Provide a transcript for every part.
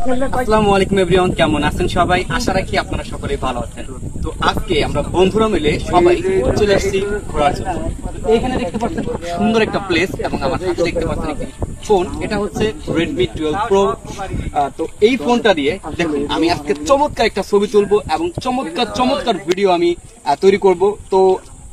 আসসালামু আলাইকুম এভরিওয়ান, কেমন আছেন সবাই? আশা রাখি আপনারা সকলেই ভালো আছেন। তো আজকে আমরা বন্ধুরা মিলে সবাই চলে আসছি ঘোরার জন্য। এখানে দেখতে পাচ্ছেন খুব সুন্দর একটা প্লেস এবং আমার সাথে দেখতে পাচ্ছেন একটি ফোন। এটা হচ্ছে Redmi 12 Pro। তো এই ফোনটা দিয়ে দেখুন আমি আজকে চমৎকার একটা ছবি তুলবো এবং চমৎকার ভিডিও আমি তৈরি করব। তো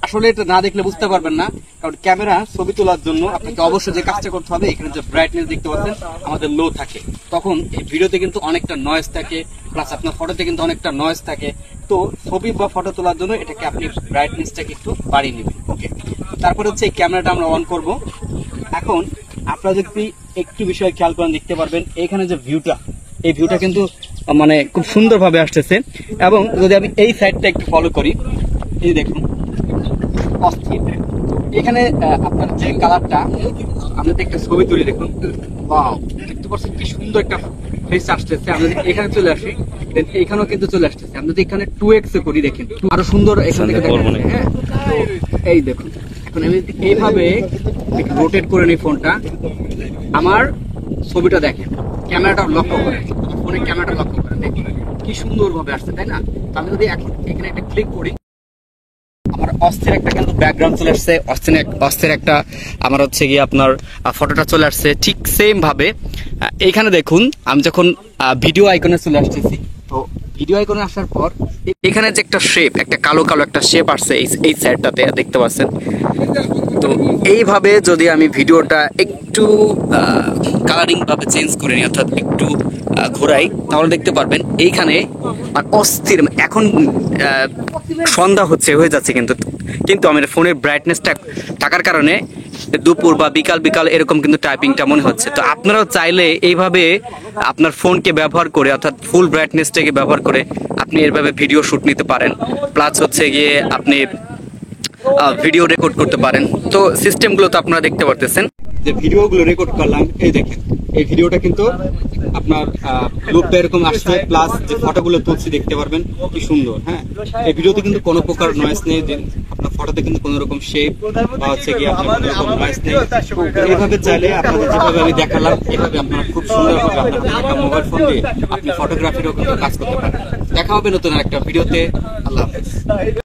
আসলে এটা না দেখলে বুঝতে পারবেন না, কারণ ক্যামেরা ছবি তোলার জন্য আপনাকে অবশ্যই যে কাজটা করতে হবে, এখানে যে ব্রাইটনেস দেখতে পাচ্ছেন আমাদের লো থাকে, তখন এই ভিডিওতে কিন্তু অনেকটা নয়েজ থাকে, প্লাস আপনার ফটোতে কিন্তু অনেকটা নয়েজ থাকে। তো ছবি বা ফটো তোলার জন্য এটাকে আপনি ব্রাইটনেসটাকে একটু বাড়িয়ে নেবেন। ওকে, তারপরে হচ্ছে এই ক্যামেরাটা আমরা অন করব। এখন আপনারা যদি একটু বিষয় খেয়াল করেন দেখতে পারবেন এখানে যে ভিউটা, এই ভিউটা কিন্তু মানে খুব সুন্দরভাবে আসতেছে। এবং যদি আমি এই সাইডটা একটু ফলো করি, এই দেখুন অস্থির। এখানে আপনার যে কালারটা, আমরা একটা ছবি তুলি দেখুন, ওয়াও, দেখতে পাচ্ছেন কি সুন্দর একটা ফেস আসতেছে। আমরা যদি এখানে চলে আসি, এখানেও কিন্তু চলে আসতেছে। আমরা যদি এখানে 2x করি, দেখেন আরো সুন্দর এখান থেকে দেখা যাচ্ছে। হ্যাঁ, তো এই দেখুন, এখন আমি যদি এইভাবে রোটেট করে নিই ফোনটা, আমার ছবিটা দেখেন, ক্যামেরাটা লক্ষ্য করে, আমার ফোনের ক্যামেরাটা লক্ষ্য করে দেখুন কি সুন্দর ভাবে আসছে, তাই না? আমি যদি এখন এখানে একটা ক্লিক করি, আমার অস্থির একটা কিন্তু ব্যাকগ্রাউন্ড চলে আসছে, অস্থির একটা আমার হচ্ছে গিয়ে আপনার ফটোটা চলে আসছে। ঠিক সেম ভাবে এইখানে দেখুন আমি যখন ভিডিও আইকনে চলে আসতেছি, তো ভিডিও আইকনে আসার পর এখানে যে একটা শেপ, একটা কালো একটা শেপ আসছে এই সাইডটাতে দেখতে পাচ্ছেন। তো এইভাবে যদি আমি ভিডিওটা একটু কালারিং ভাবে চেঞ্জ করে নিই, অর্থাৎ একটু ঘোরাই, তাহলে দেখতে পারবেন এইখানে অস্থির। এখন সন্ধ্যা হয়ে যাচ্ছে, কিন্তু আমার ফোনের ব্রাইটনেসটা থাকার কারণে দুপুর বা বিকাল এরকম কিন্তু টাইপিংটা মনে হচ্ছে। তো আপনারাও চাইলে এইভাবে আপনার ফোনকে ব্যবহার করে, অর্থাৎ ফুল ব্রাইটনেসটাকে ব্যবহার করে আপনি এভাবে ভিডিও শুট নিতে পারেন, প্লাস হচ্ছে গিয়ে আপনি ভিডিও রেকর্ড করতে পারেন। তো সিস্টেমগুলো তো আপনারা দেখতে পারতেছেন, যে ভিডিওগুলো রেকর্ড করলাম, এই দেখেন এই ভিডিওটা কিন্তু আপনার লুপটা এরকম আসছে, প্লাস যে ফটোগুলো তুলছি দেখতে পারবেন কি সুন্দর। হ্যাঁ, এই ভিডিওতে কিন্তু কোনো প্রকার নয়েজ নেই, আপনার ফটোতে কিন্তু কোনো রকম শেপ বা হচ্ছে কি আপনার কোনো রকম নয়েজ নেই। এইভাবে চাইলে আপনাদের যেভাবে আমি দেখালাম, এভাবে আপনারা খুব সুন্দরভাবে আপনার মোবাইল ফোন দিয়ে আপনি ফটোগ্রাফিরও কিন্তু কাজ করতে পারেন। দেখা হবে নতুন একটা ভিডিওতে। আল্লাহ হাফেজ।